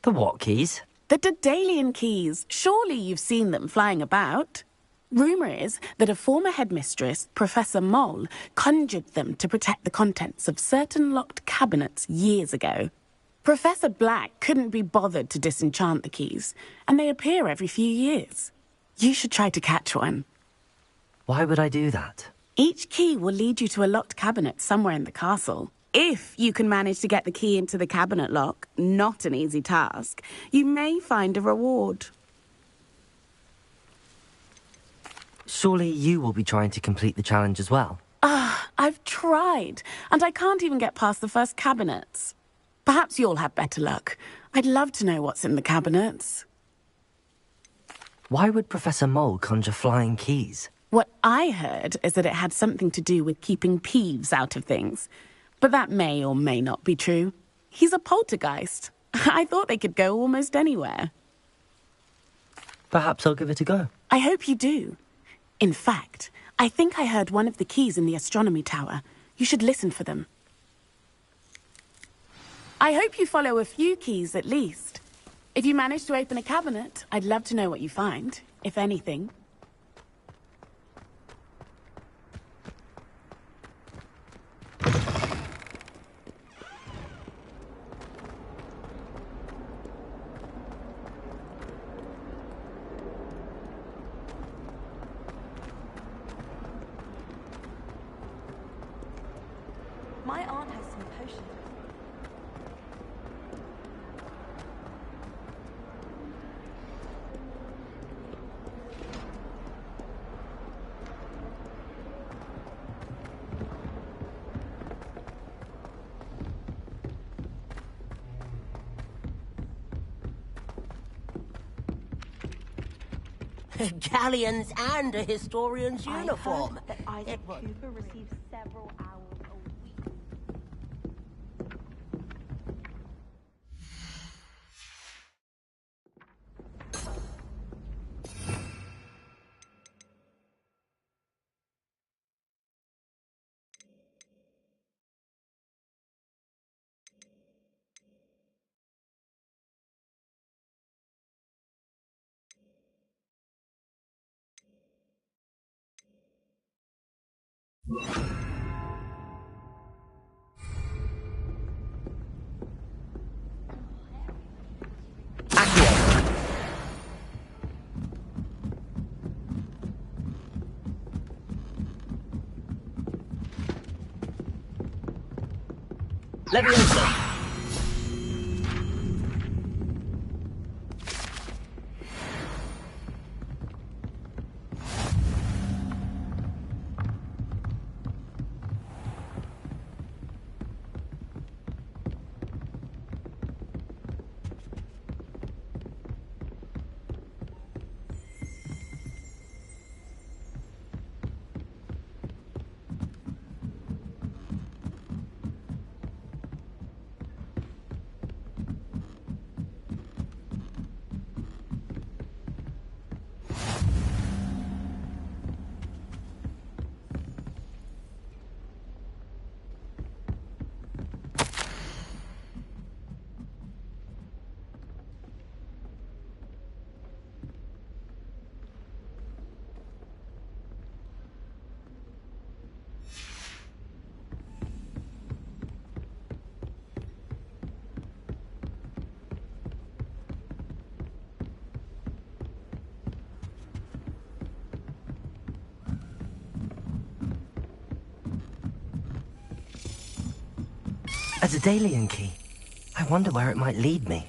The what keys? The Daedalian keys. Surely you've seen them flying about. Rumour is that a former headmistress, Professor Mole, conjured them to protect the contents of certain locked cabinets years ago. Professor Black couldn't be bothered to disenchant the keys, and they appear every few years. You should try to catch one. Why would I do that? Each key will lead you to a locked cabinet somewhere in the castle. If you can manage to get the key into the cabinet lock, not an easy task, you may find a reward. Surely you will be trying to complete the challenge as well. I've tried, and I can't even get past the first cabinets. Perhaps you'll have better luck. I'd love to know what's in the cabinets. Why would Professor Mole conjure flying keys? What I heard is that it had something to do with keeping Peeves out of things. But that may or may not be true. He's a poltergeist. I thought they could go almost anywhere. Perhaps I'll give it a go. I hope you do. In fact, I think I heard one of the keys in the astronomy tower. You should listen for them. I hope you follow a few keys at least. If you manage to open a cabinet, I'd love to know what you find, if anything. My aunt has some potions. Galleons and a historian's uniform. I heard that Isaac Cooper receives several hours a week. Leviosa! A Daedalian key. I wonder where it might lead me.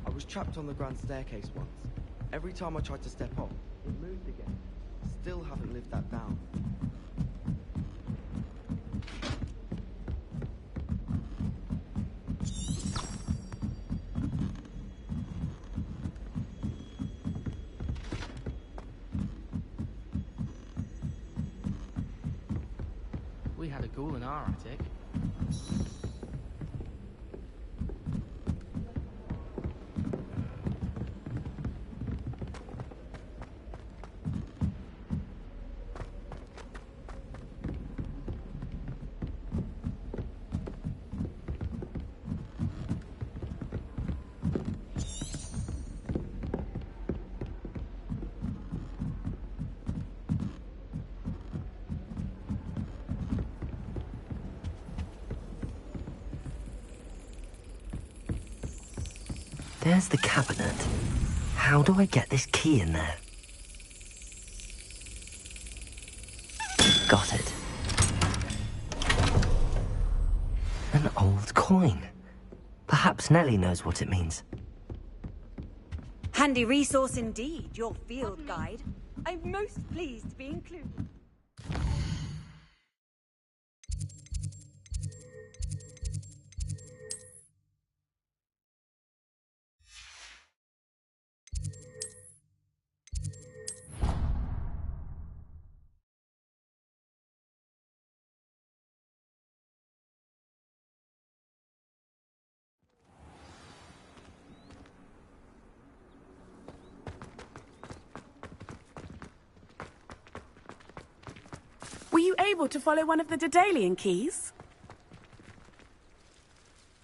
I was trapped on the grand staircase once. Every time I tried to step up, it moved again. Still haven't lived that down. We had a ghoul in our attic. There's the cabinet. How do I get this key in there? Got it. An old coin. Perhaps Nellie knows what it means. Handy resource indeed, your field guide. I'm most pleased to be included. Were you able to follow one of the Daedalian keys?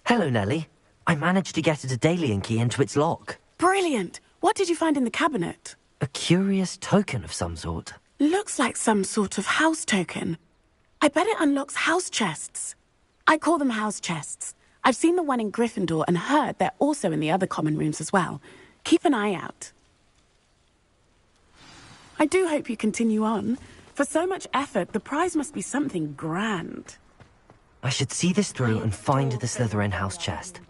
Hello, Nellie. I managed to get a Daedalian key into its lock. Brilliant! What did you find in the cabinet? A curious token of some sort. Looks like some sort of house token. I bet it unlocks house chests. I call them house chests. I've seen the one in Gryffindor and heard they're also in the other common rooms as well. Keep an eye out. I do hope you continue on. For so much effort, the prize must be something grand. I should see this through and find the Slytherin house chest.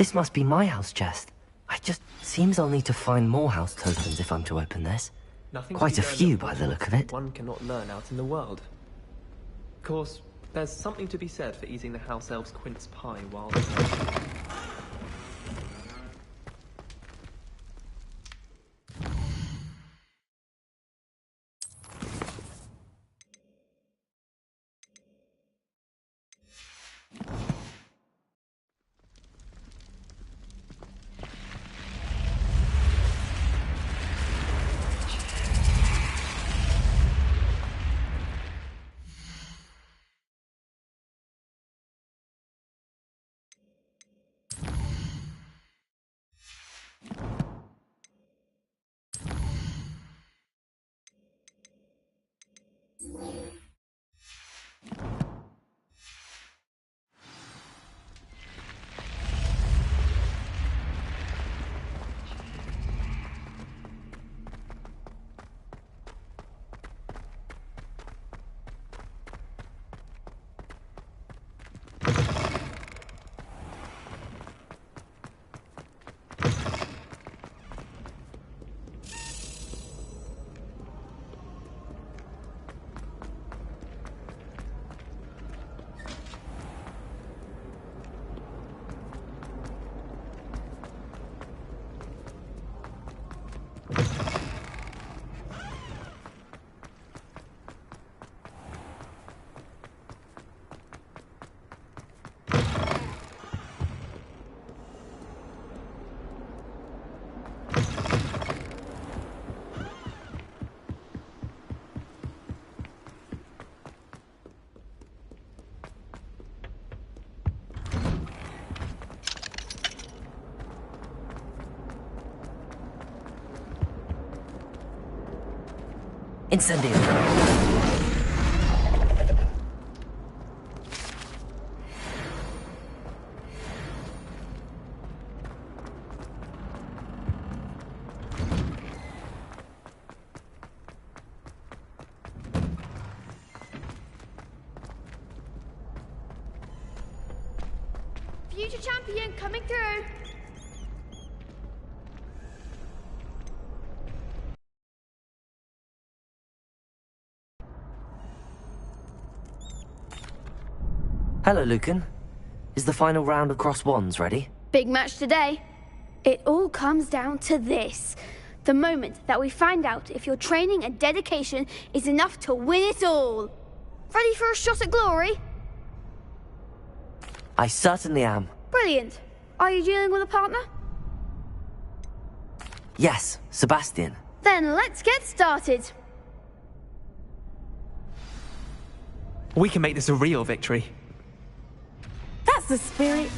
This must be my house chest. Seems I'll need to find more house tokens if I'm to open this. Nothing Quite a to be few learned by the look of it. one cannot learn out in the world. Of course, there's something to be said for eating the house elf's quince pie while... Incendio. champion coming through. Hello, Lucan. Is the final round of cross wands ready? Big match today. It all comes down to this. The moment that we find out if your training and dedication is enough to win it all. Ready for a shot at glory? I certainly am. Brilliant. Are you dealing with a partner? Yes, Sebastian. Then let's get started. We can make this a real victory. That's the spirit.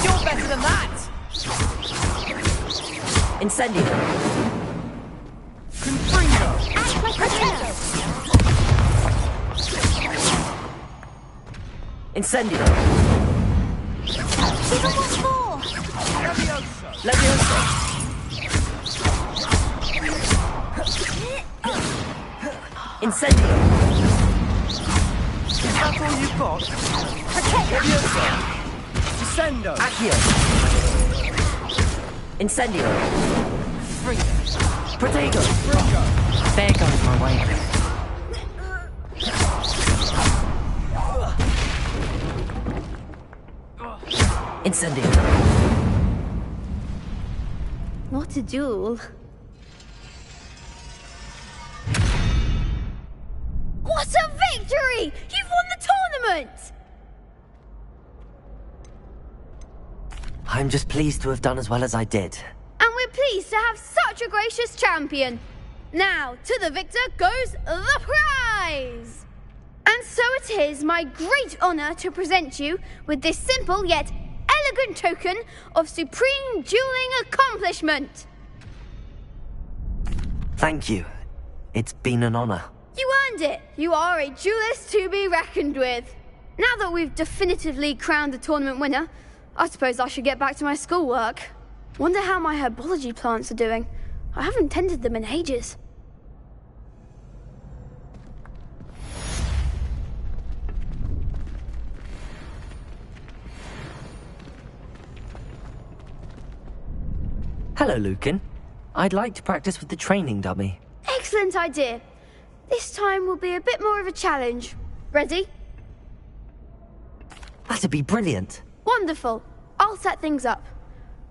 You're better than that! Incendio. Incendio. Levioso. Incendio. Is that all you've got? Levioso. Descendo. Accio. Incendio. Protego. There goes my way. Incendio. What a duel. What a victory! You've won the tournament! I'm just pleased to have done as well as I did. And we're pleased to have such a gracious champion. Now, to the victor goes the prize! And so it is my great honor to present you with this simple yet elegant token of supreme dueling accomplishment. Thank you. It's been an honor. You earned it. You are a duelist to be reckoned with. Now that we've definitively crowned the tournament winner, I suppose I should get back to my schoolwork. Wonder how my herbology plants are doing. I haven't tended them in ages. Hello, Lucan. I'd like to practice with the training dummy. Excellent idea. This time will be a bit more of a challenge. Ready? That'd be brilliant. Wonderful. I'll set things up.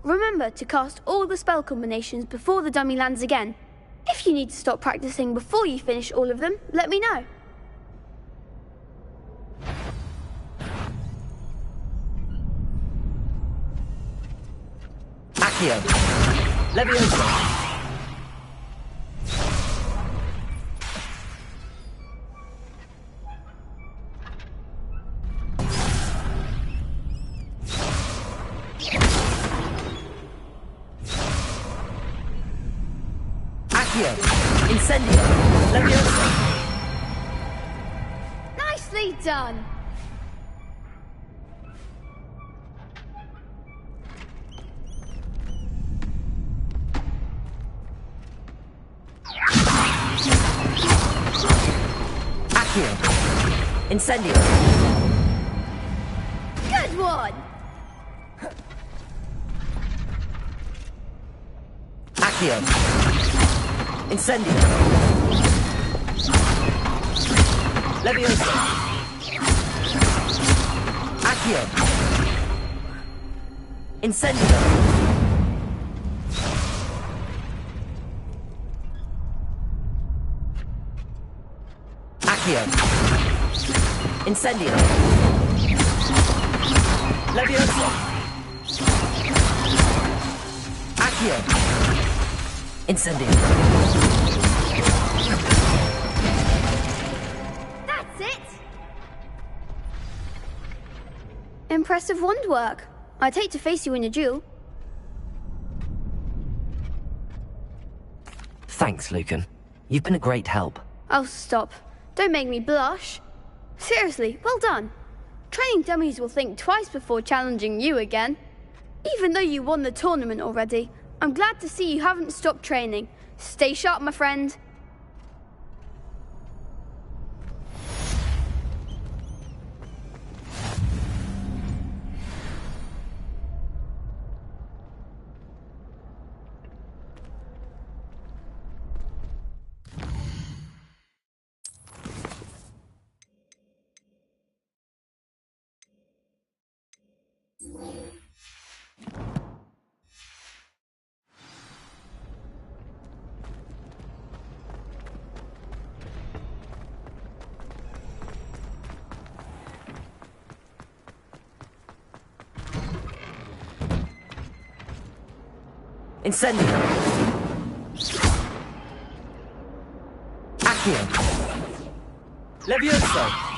Remember to cast all the spell combinations before the dummy lands again. If you need to stop practicing before you finish all of them, let me know. Accio. Levioso. Accio. Incendio. Levioso. Nicely done. Accio. Incendio. Good one. Accio. Incendio. Levioso. Accio. Incendio. Accio. Incendio. Levioso. Accio. Incendio. That's it. Impressive wand work. I'd hate to face you in a duel. Thanks, Lucan. You've been a great help. Oh, stop. Don't make me blush. Seriously, well done. training dummies will think twice before challenging you again. Even though you won the tournament already, I'm glad to see you haven't stopped training. Stay sharp, my friend. Incendio! Accio! Levioso!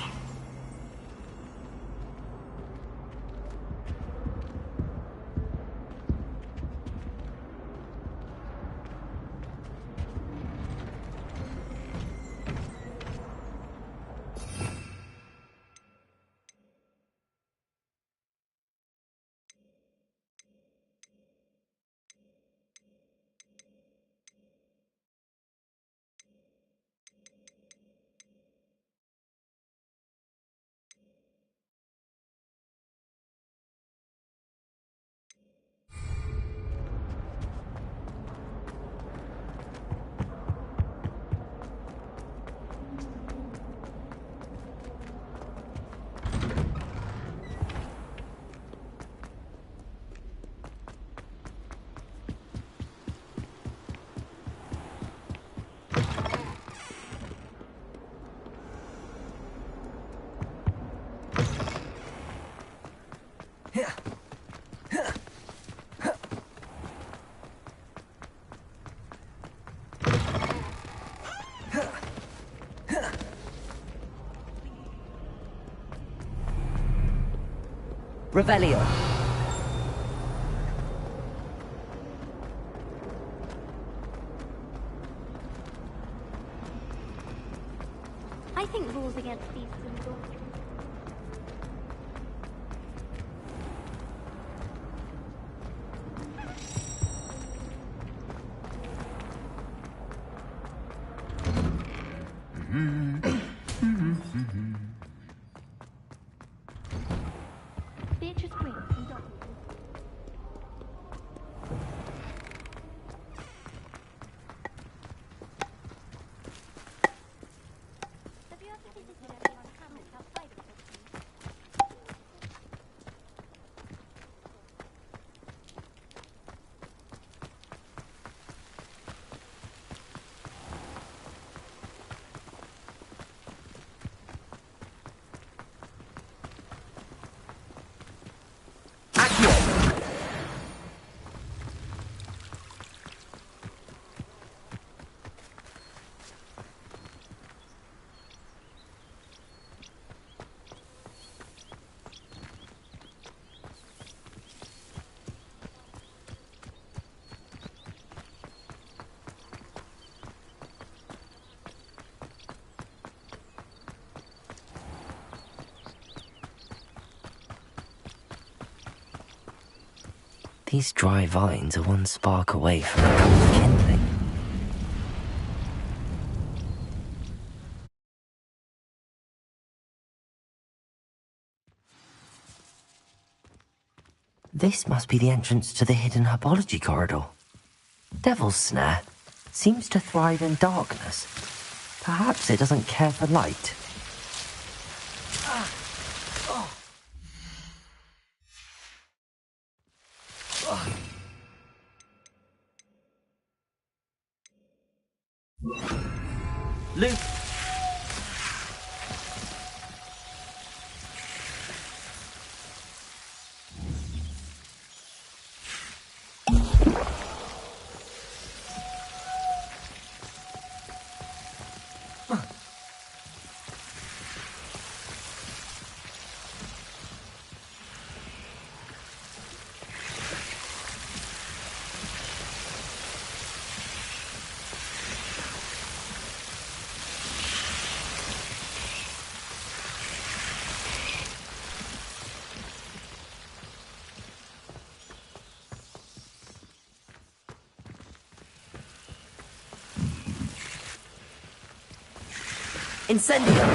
Revelio. I think rules against thieves and adultery. Beatrice Green and Dr. Have you ever visited anyone hamlet outside of Tokyo? These dry vines are one spark away from kindling. This must be the entrance to the hidden herbology corridor. Devil's Snare seems to thrive in darkness. Perhaps it doesn't care for light. Luke! Incendio!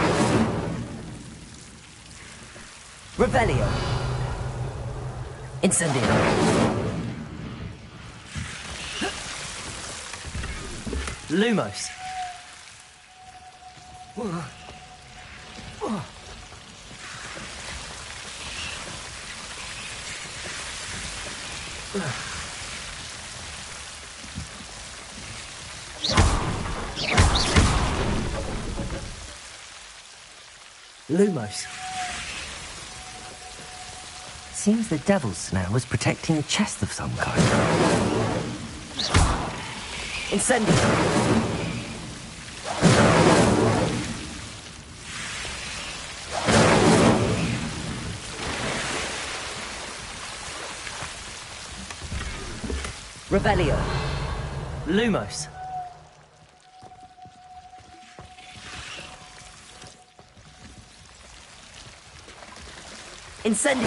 Revelio! Incendio! Lumos! Lumos. Seems the devil's snare was protecting a chest of some kind. Incendio! Revelio. Lumos. Incendio!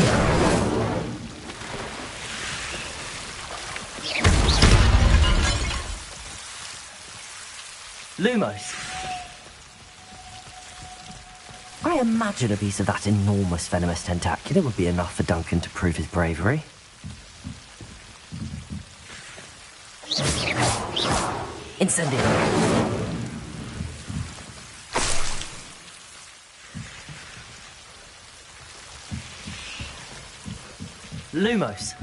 Lumos. I imagine a piece of that enormous venomous tentacular would be enough for Duncan to prove his bravery. Incendio! Lumos.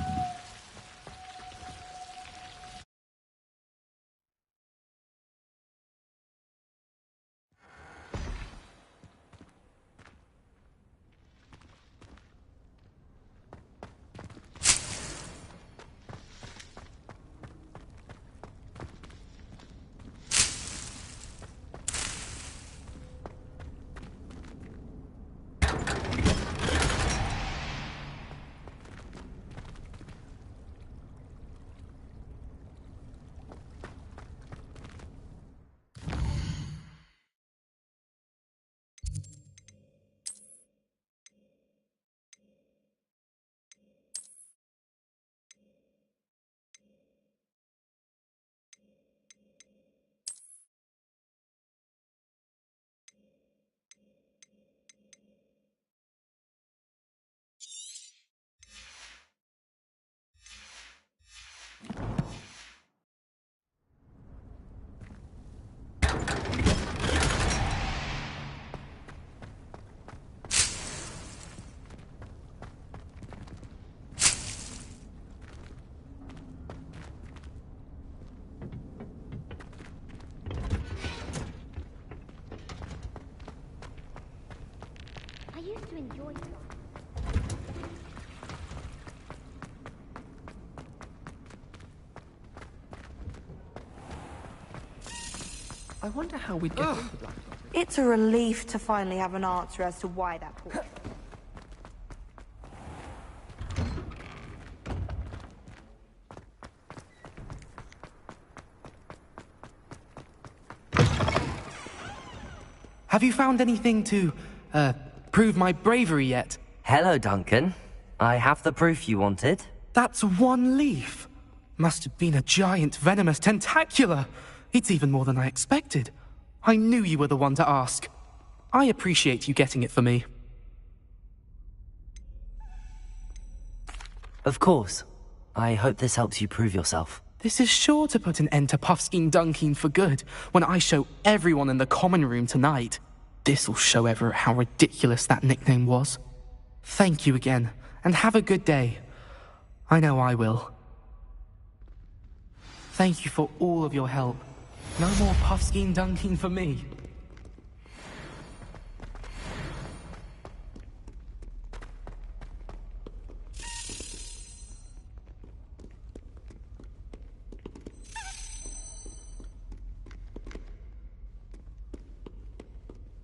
I used to enjoy flying. I wonder how we'd get into Black. It's a relief to finally have an answer as to why that portrait. Have you found anything to, prove my bravery yet? Hello, Duncan. I have the proof you wanted. That's one leaf. Must have been a giant venomous tentacula. It's even more than I expected. I knew you were the one to ask. I appreciate you getting it for me. Of course. I hope this helps you prove yourself. This is sure to put an end to Puffskein Dunkin for good when I show everyone in the common room tonight. This'll show Everett how ridiculous that nickname was. Thank you again, and have a good day. I know I will. Thank you for all of your help. No more Puffskein Dunkin for me.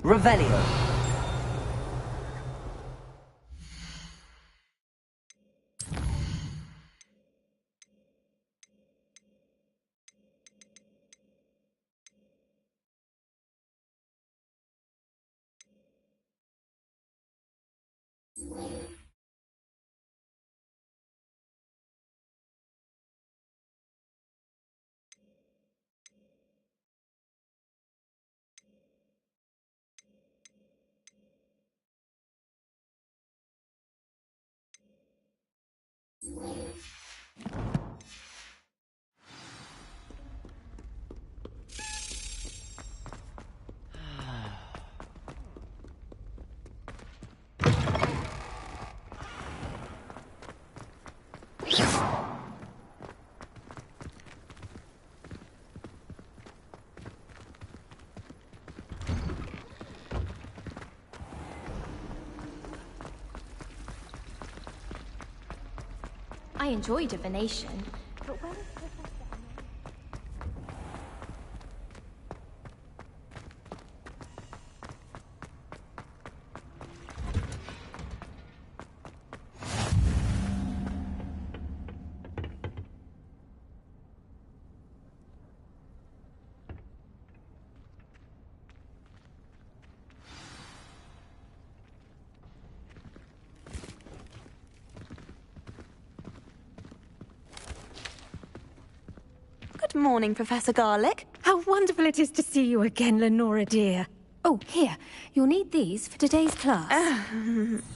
Revelio. enjoy divination, but when is Professor Good morning, Professor Garlick. How wonderful it is to see you again, Lenora dear. Oh, here. You'll need these for today's class.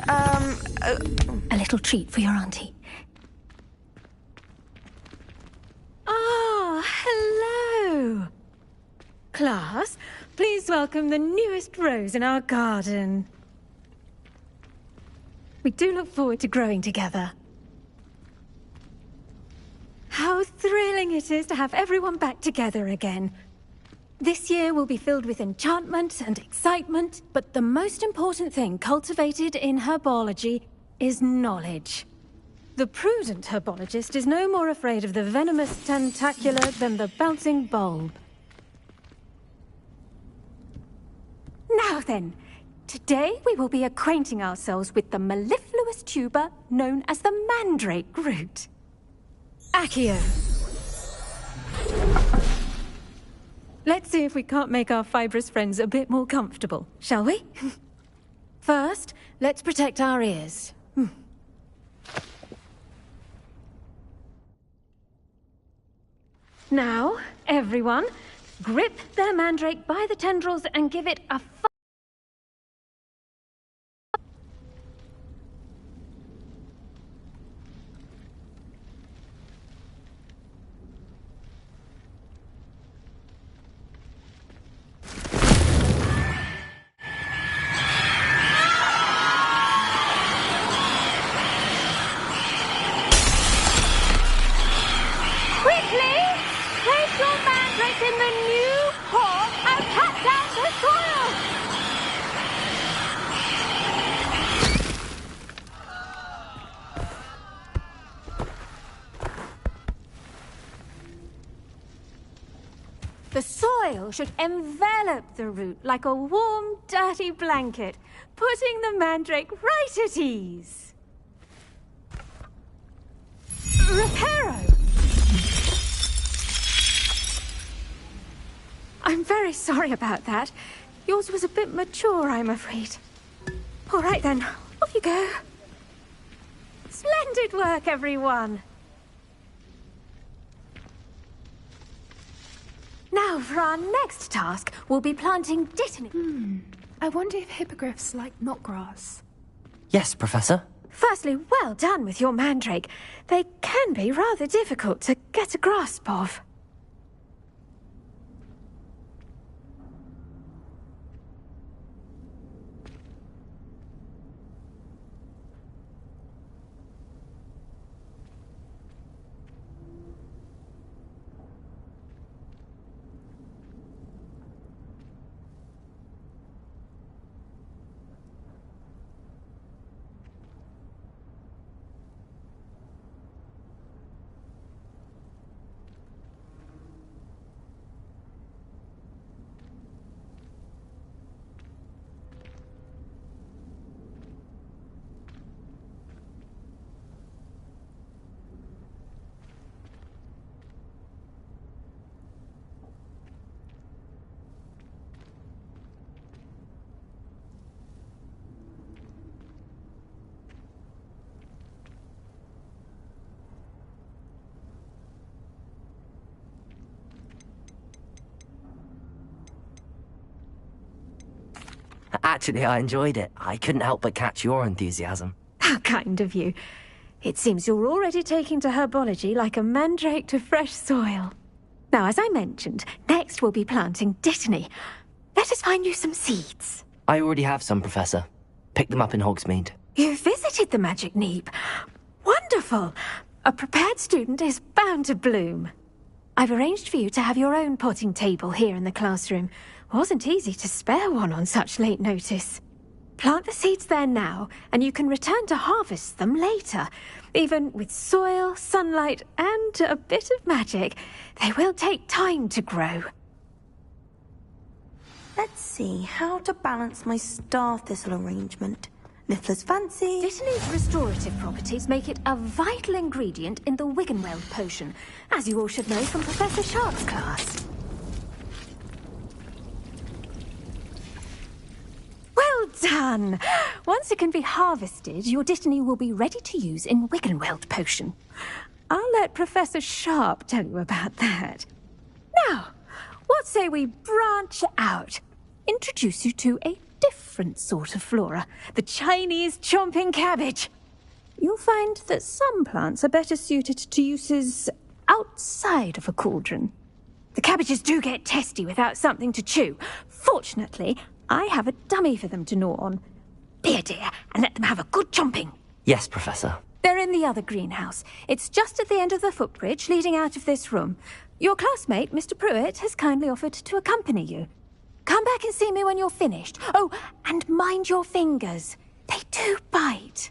A little treat for your auntie. Ah, hello. Class, please welcome the newest rose in our garden. We do look forward to growing together. How thrilling it is to have everyone back together again. This year will be filled with enchantment and excitement, but the most important thing cultivated in herbology is knowledge. The prudent herbologist is no more afraid of the venomous tentacular than the bouncing bulb. Now then, today we will be acquainting ourselves with the mellifluous tuber known as the mandrake root. Accio. Let's see if we can't make our fibrous friends a bit more comfortable, shall we? First, let's protect our ears. Now, everyone, grip their mandrake by the tendrils and give it a The soil should envelop the root like a warm, dirty blanket, putting the mandrake right at ease. Reparo! I'm very sorry about that. Yours was a bit mature, I'm afraid. All right then, off you go. Splendid work, everyone. Now, for our next task, we'll be planting dittany. I wonder if hippogriffs like knotgrass. Yes, Professor. Firstly, well done with your mandrake. They can be rather difficult to get a grasp of. Actually, I enjoyed it. I couldn't help but catch your enthusiasm. How kind of you. It seems you're already taking to herbology like a mandrake to fresh soil. Now, as I mentioned, next we'll be planting dittany. Let us find you some seeds. I already have some, Professor. Picked them up in Hogsmeade. You visited the Magic Neep. Wonderful. A prepared student is bound to bloom. I've arranged for you to have your own potting table here in the classroom. Wasn't easy to spare one on such late notice. Plant the seeds there now, and you can return to harvest them later. Even with soil, sunlight, and a bit of magic, they will take time to grow. Let's see how to balance my star thistle arrangement. Niffler's fancy. Dittany's restorative properties make it a vital ingredient in the Wiggenweld potion, as you all should know from Professor Sharp's class. Well done! Once it can be harvested, your Dittany will be ready to use in Wiggenweld potion. I'll let Professor Sharp tell you about that. Now, what say we branch out? Introduce you to a different sort of flora, the Chinese chomping cabbage. You'll find that some plants are better suited to uses outside of a cauldron. The cabbages do get testy without something to chew. Fortunately, I have a dummy for them to gnaw on. Be a dear and let them have a good chomping. Yes, Professor. They're in the other greenhouse. It's just at the end of the footbridge leading out of this room. Your classmate, Mr. Pruitt, has kindly offered to accompany you. Come back and see me when you're finished. Oh, and mind your fingers. They do bite.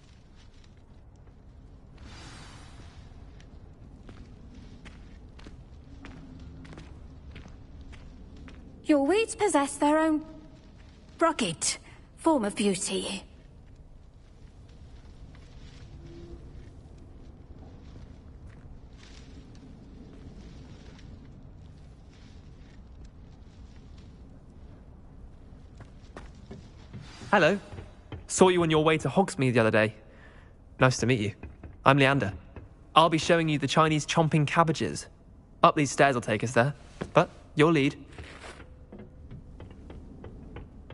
Your weeds possess their own rugged form of beauty. Hello. Saw you on your way to Hogsmeade the other day. Nice to meet you. I'm Leander. I'll be showing you the Chinese chomping cabbages. Up these stairs will take us there, but you'll lead.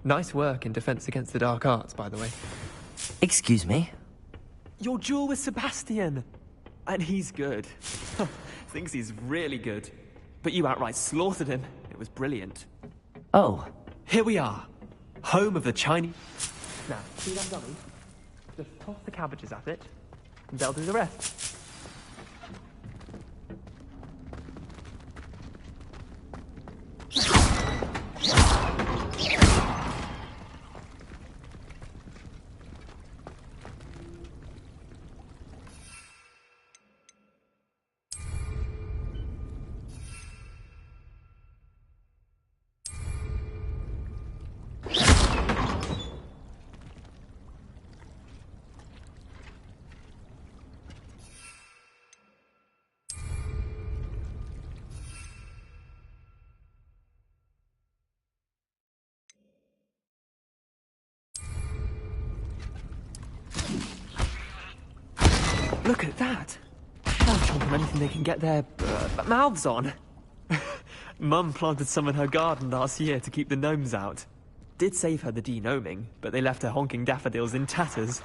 Nice work in Defense Against the Dark Arts, by the way. Excuse me? Your duel with Sebastian. And he's good. Thinks he's really good. But you outright slaughtered him. It was brilliant. Oh. Here we are. Home of the Chinese... Now, see that dummy? Just toss the cabbages at it, and they'll do the rest. Look at that! They'll chomp on anything they can get their mouths on. Mum planted some in her garden last year to keep the gnomes out. Did save her the de-gnoming, but they left her honking daffodils in tatters.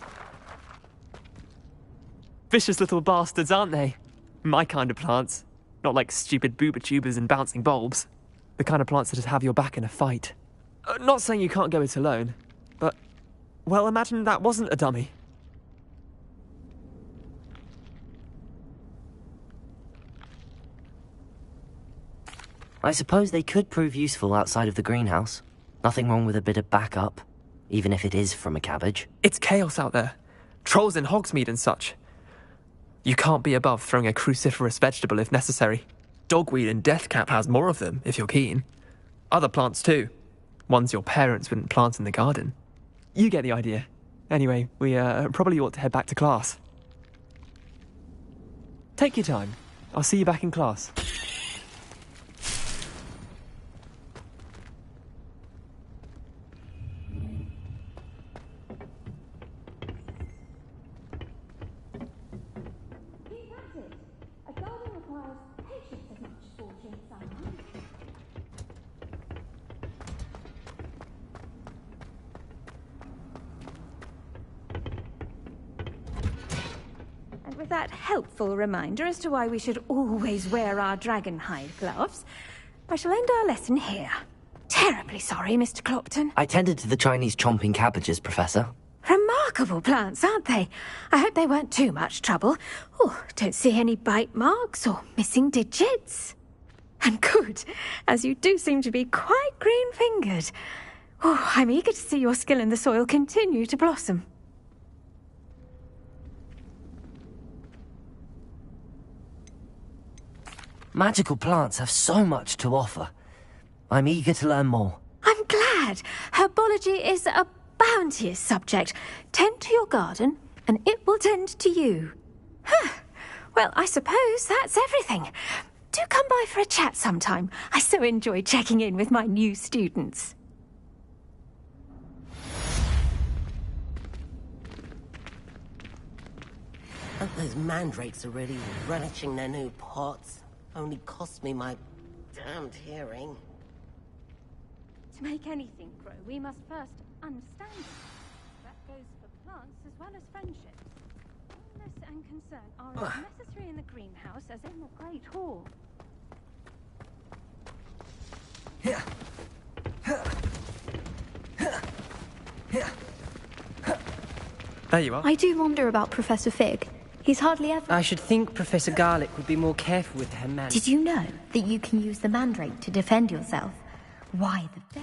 Vicious little bastards, aren't they? My kind of plants. Not like stupid booba tubers and bouncing bulbs. The kind of plants that just have your back in a fight. Not saying you can't go it alone, but... well, imagine that wasn't a dummy. I suppose they could prove useful outside of the greenhouse. Nothing wrong with a bit of backup, even if it is from a cabbage. It's chaos out there. Trolls in Hogsmeade and such. You can't be above throwing a cruciferous vegetable if necessary. Dogweed and deathcap has more of them, if you're keen. Other plants too. Ones your parents wouldn't plant in the garden. You get the idea. Anyway, we probably ought to head back to class. Take your time. I'll see you back in class. With that helpful reminder as to why we should always wear our dragonhide gloves, I shall end our lesson here. Terribly sorry, Mr. Clopton. I tended to the Chinese chomping cabbages, Professor. Remarkable plants, aren't they? I hope they weren't too much trouble. Oh, don't see any bite marks or missing digits. And good, as you do seem to be quite green-fingered. Oh, I'm eager to see your skill in the soil continue to blossom. Magical plants have so much to offer. I'm eager to learn more. I'm glad. Herbology is a bounteous subject. Tend to your garden, and it will tend to you. Huh. Well, I suppose that's everything. Do come by for a chat sometime. I so enjoy checking in with my new students. Those mandrakes are really relishing their new pots. Only cost me my damned hearing. To make anything grow, we must first understand it. That goes for plants as well as friendships. Kindness and concern are as necessary in the greenhouse as in the Great Hall. There you are. I do wonder about Professor Fig. He's hardly ever... I should think Professor Garlick would be more careful with her man. Did you know that you can use the mandrake to defend yourself? Why the...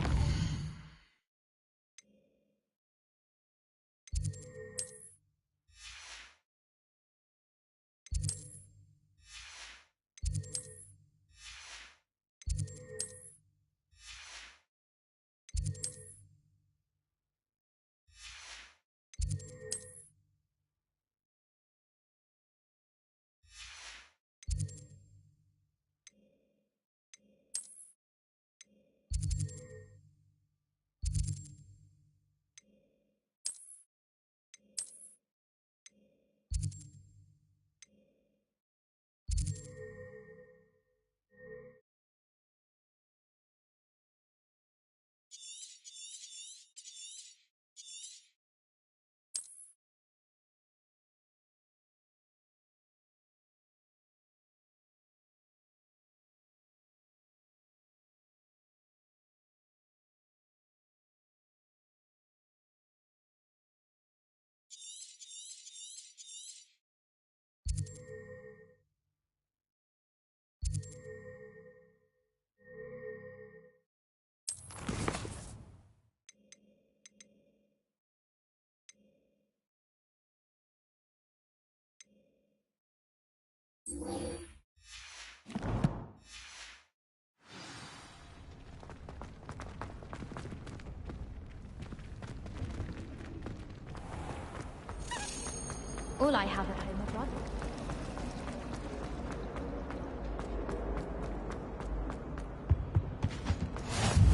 All I have at home are brothers.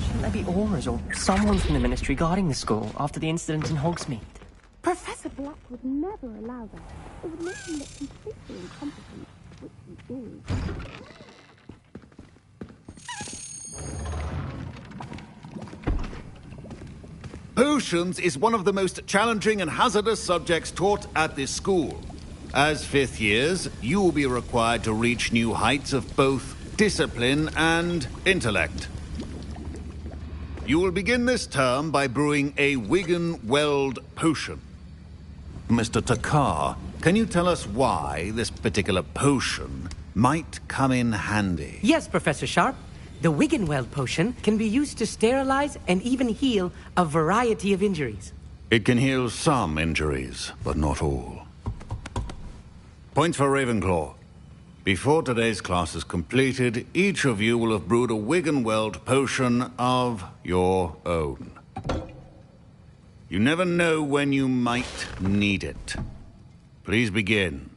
Shouldn't there be aurors or someone from the ministry guarding the school after the incident in Hogsmeade? Professor Black would never allow that. It would make him look completely incompetent, which he is. Potions is one of the most challenging and hazardous subjects taught at this school. As fifth years, you will be required to reach new heights of both discipline and intellect. You will begin this term by brewing a Wigan-Weld potion. Mr. Takar, can you tell us why this particular potion might come in handy? Yes, Professor Sharp. The Wiggenweld potion can be used to sterilize and even heal a variety of injuries. It can heal some injuries, but not all. Points for Ravenclaw. Before today's class is completed, each of you will have brewed a Wiggenweld potion of your own. You never know when you might need it. Please begin.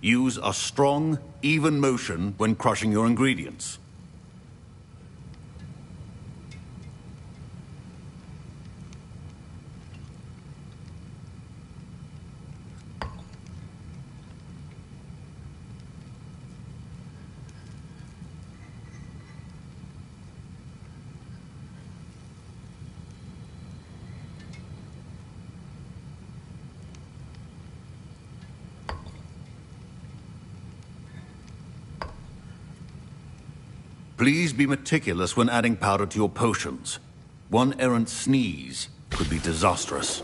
Use a strong, even motion when crushing your ingredients. Please be meticulous when adding powder to your potions. One errant sneeze could be disastrous.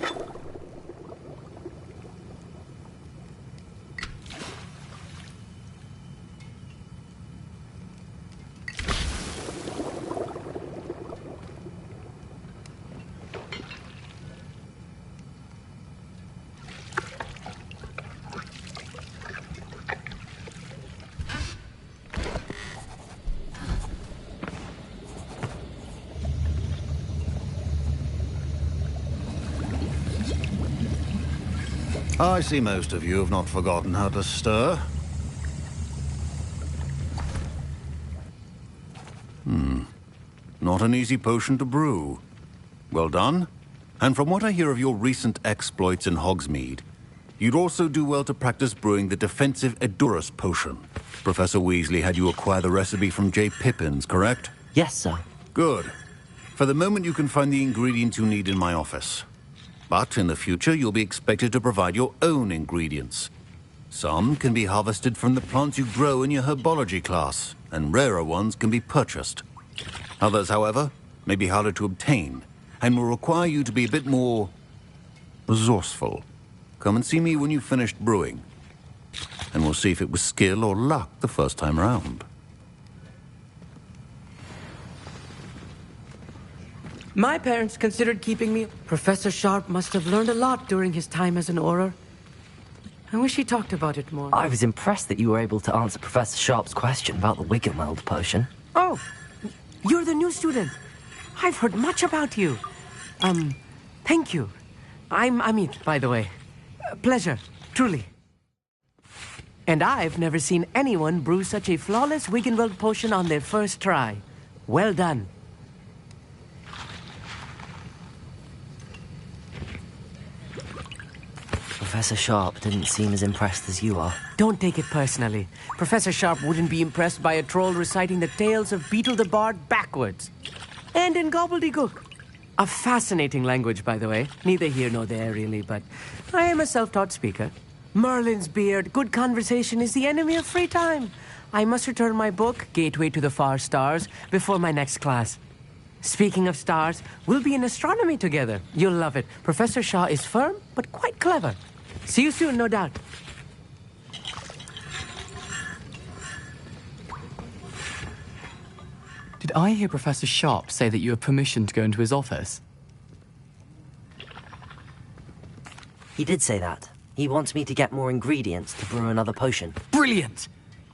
I see most of you have not forgotten how to stir. Not an easy potion to brew. Well done. And from what I hear of your recent exploits in Hogsmeade, you'd also do well to practice brewing the defensive Edurus potion. Professor Weasley had you acquire the recipe from J. Pippins, correct? Yes, sir. Good. For the moment, you can find the ingredients you need in my office. But in the future, you'll be expected to provide your own ingredients. Some can be harvested from the plants you grow in your herbology class, and rarer ones can be purchased. Others, however, may be harder to obtain, and will require you to be a bit more resourceful. Come and see me when you've finished brewing, and we'll see if it was skill or luck the first time round. My parents considered keeping me. Professor Sharp must have learned a lot during his time as an Auror. I wish he talked about it more. I was impressed that you were able to answer Professor Sharp's question about the Wiggenweld potion. Oh, you're the new student. I've heard much about you. Thank you. I'm Amit, by the way. Pleasure, truly. And I've never seen anyone brew such a flawless Wiggenweld potion on their first try. Well done. Professor Sharp didn't seem as impressed as you are. Don't take it personally. Professor Sharp wouldn't be impressed by a troll reciting the tales of Beetle the Bard backwards. And in gobbledygook. A fascinating language, by the way. Neither here nor there, really, but I am a self-taught speaker. Merlin's beard, good conversation is the enemy of free time. I must return my book, Gateway to the Far Stars, before my next class. Speaking of stars, we'll be in astronomy together. You'll love it. Professor Shah is firm, but quite clever. See you soon, no doubt. Did I hear Professor Sharp say that you have permission to go into his office? He did say that. He wants me to get more ingredients to brew another potion. Brilliant!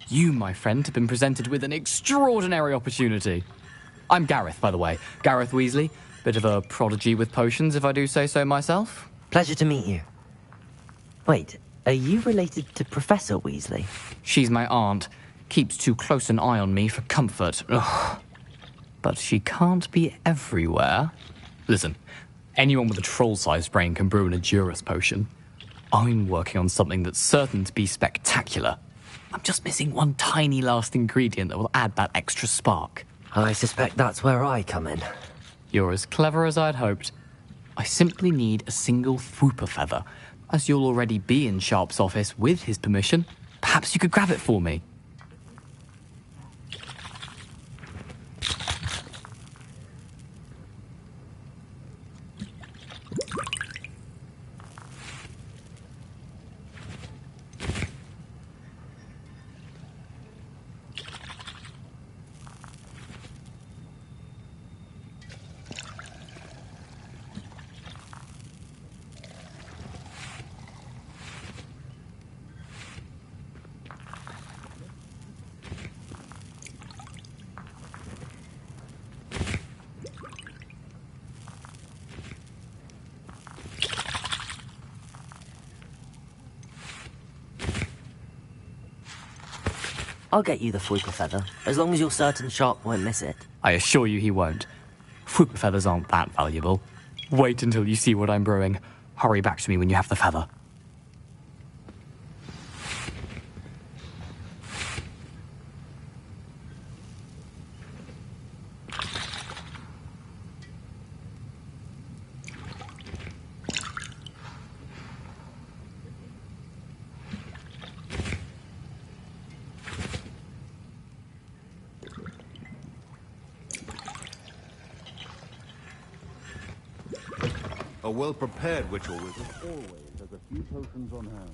You, my friend, have been presented with an extraordinary opportunity. I'm Gareth, by the way. Gareth Weasley. Bit of a prodigy with potions, if I do say so myself. Pleasure to meet you. Wait, are you related to Professor Weasley? She's my aunt. Keeps too close an eye on me for comfort. Ugh. But she can't be everywhere. Listen, anyone with a troll-sized brain can brew an Edurus potion. I'm working on something that's certain to be spectacular. I'm just missing one tiny last ingredient that will add that extra spark. I suspect that's where I come in. You're as clever as I'd hoped. I simply need a single Fwooper feather. As you'll already be in Sharp's office with his permission, perhaps you could grab it for me. I'll get you the Fwooper feather, as long as you're certain Sharp won't miss it. I assure you he won't. Fwooper feathers aren't that valuable. Wait until you see what I'm brewing. Hurry back to me when you have the feather. A well-prepared witch or wizard always has a few potions on hand.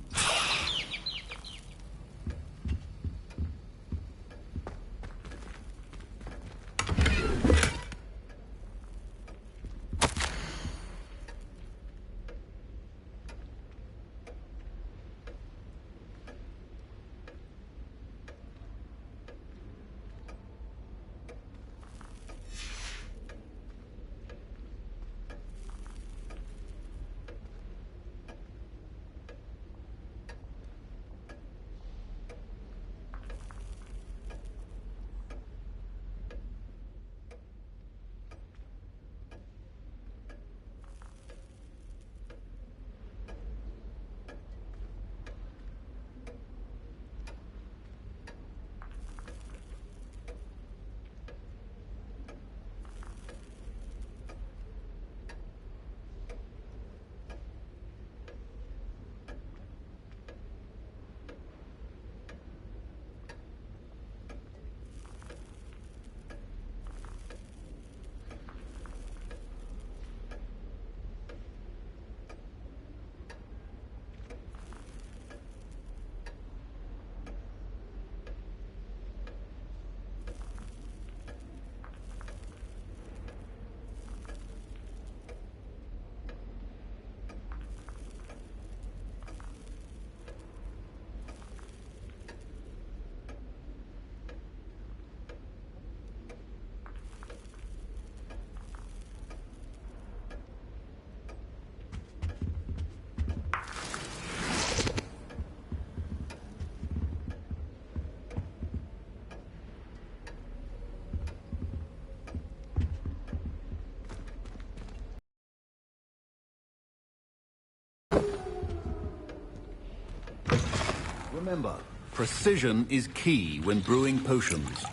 Remember, precision is key when brewing potions.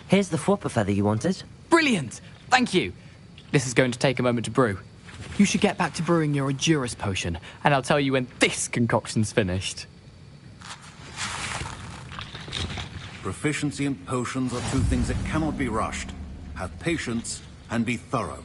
Here's the flopper feather you wanted. Brilliant! Thank you. This is going to take a moment to brew. You should get back to brewing your Edurus potion, and I'll tell you when this concoction's finished. Proficiency in potions are two things that cannot be rushed. Have patience and be thorough.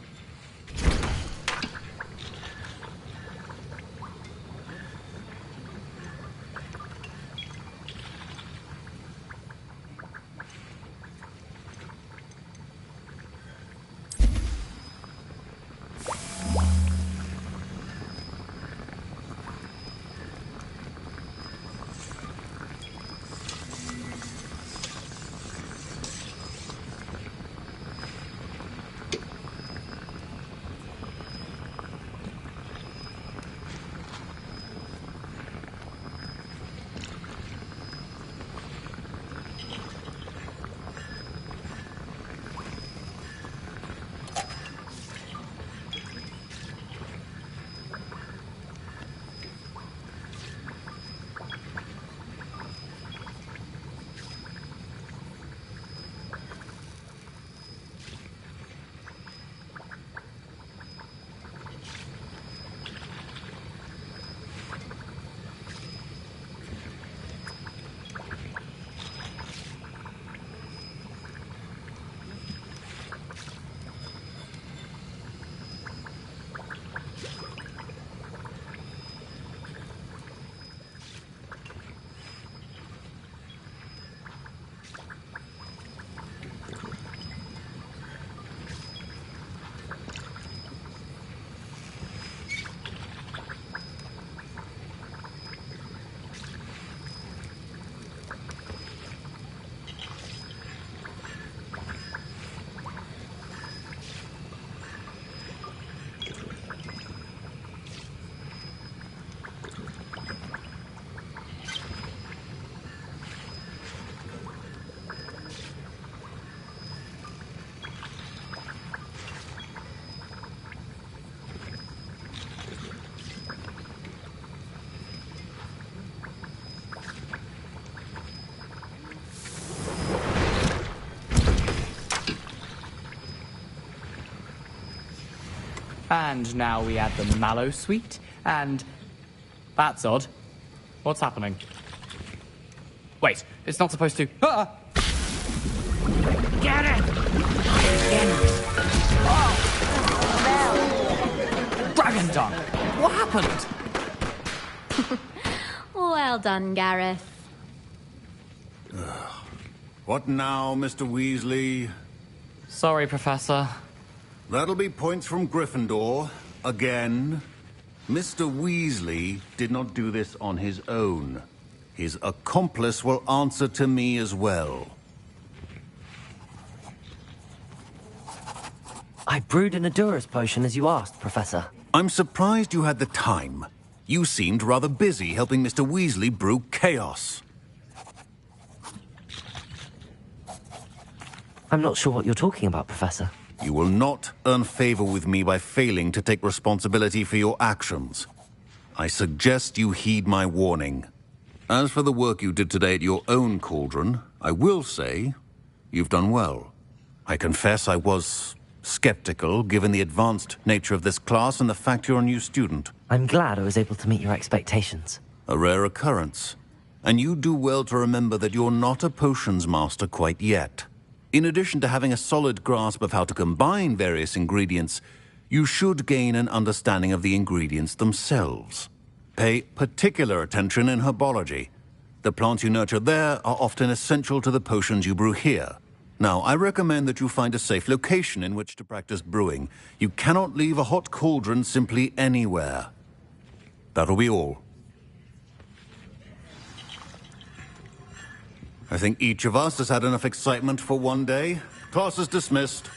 And now we add the mallow sweet, and... That's odd. What's happening? Wait, it's not supposed to... Ah! Get it! Dragon dung! What happened? Well done, Gareth. What now, Mr. Weasley? Sorry, Professor. That'll be points from Gryffindor. Again. Mr. Weasley did not do this on his own. His accomplice will answer to me as well. I brewed an Edurus potion as you asked, Professor. I'm surprised you had the time. You seemed rather busy helping Mr. Weasley brew chaos. I'm not sure what you're talking about, Professor. You will not earn favor with me by failing to take responsibility for your actions. I suggest you heed my warning. As for the work you did today at your own cauldron, I will say you've done well. I confess I was skeptical, given the advanced nature of this class and the fact you're a new student. I'm glad I was able to meet your expectations. A rare occurrence. And you do well to remember that you're not a potions master quite yet. In addition to having a solid grasp of how to combine various ingredients, you should gain an understanding of the ingredients themselves. Pay particular attention in herbology. The plants you nurture there are often essential to the potions you brew here. Now, I recommend that you find a safe location in which to practice brewing. You cannot leave a hot cauldron simply anywhere. That'll be all. I think each of us has had enough excitement for one day. Class is dismissed.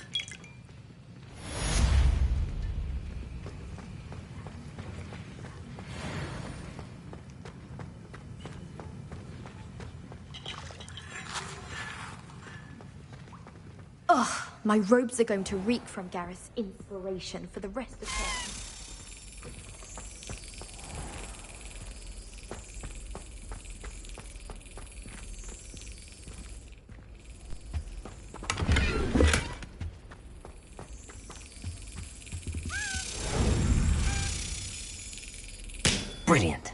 Ugh, my robes are going to reek from Gareth's inspiration for the rest of the term. Brilliant.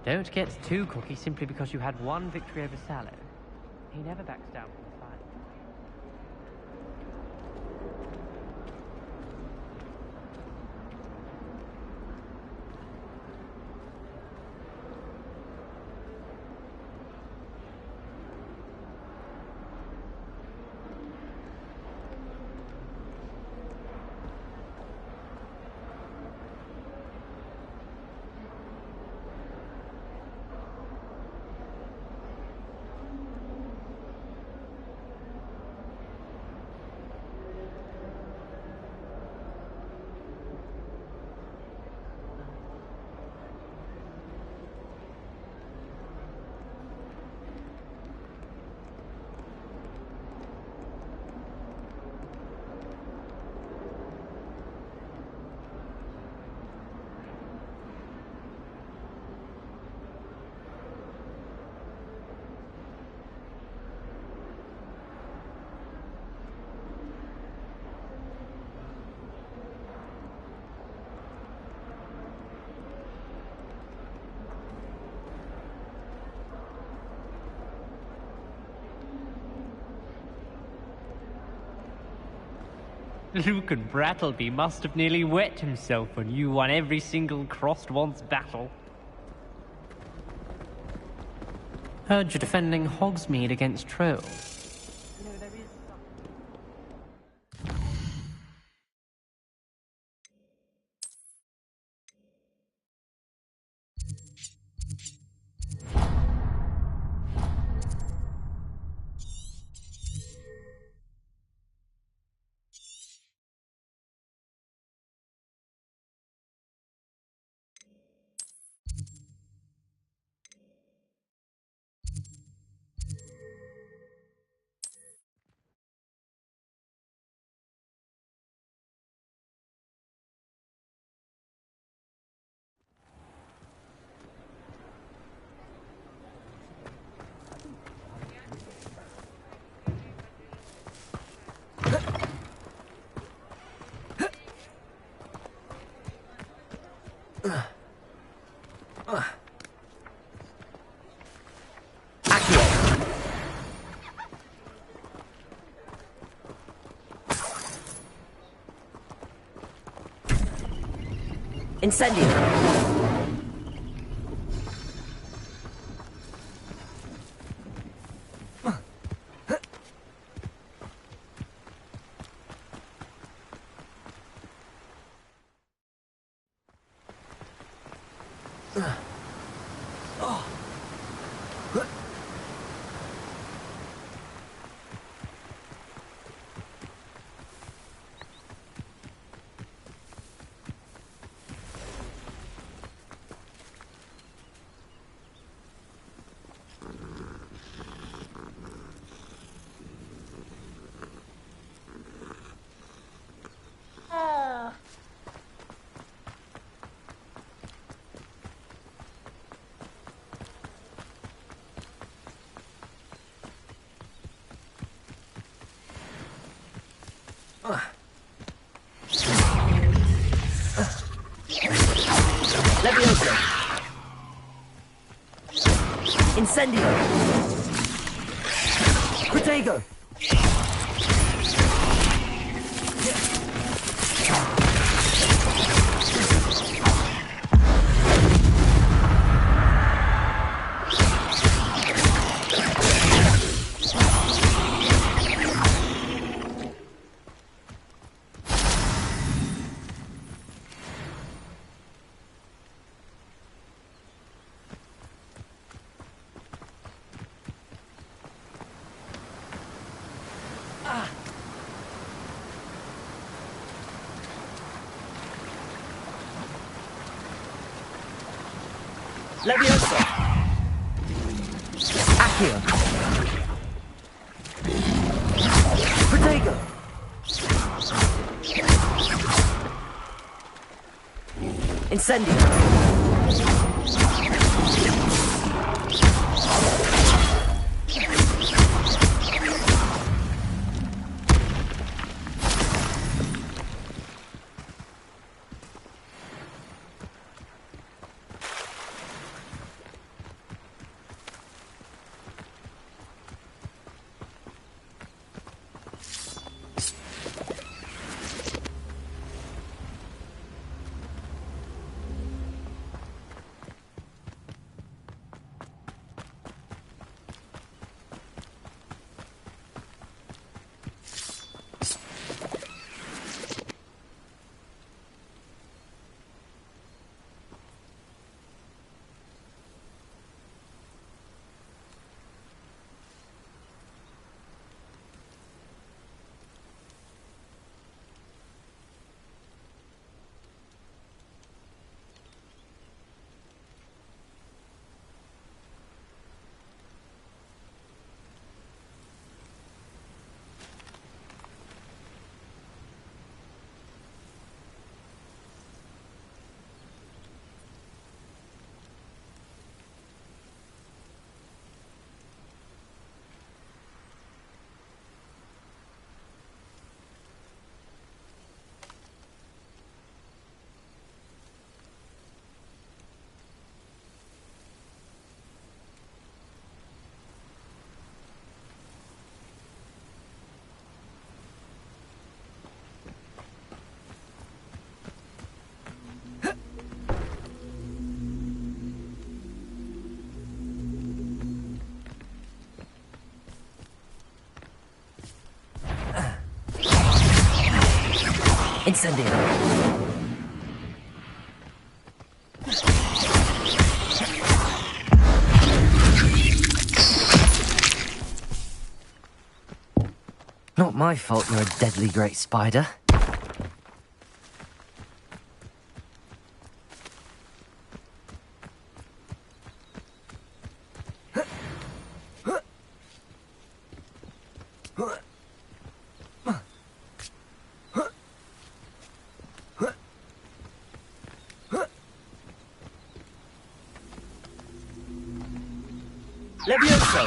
Don't get too cocky simply because you had one victory over Sallow. He never backs down from the fight. Luke and Brattleby must have nearly wet himself when you won every single crossed once battle. Heard you're defending Hogsmeade against trolls. Incendio! Levioso! Incendio! Protego! Levioso! Accio! Protego! Incendio! Incendio! Not my fault you're a deadly great spider. Levioso!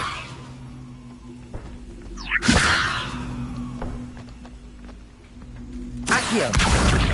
Accio!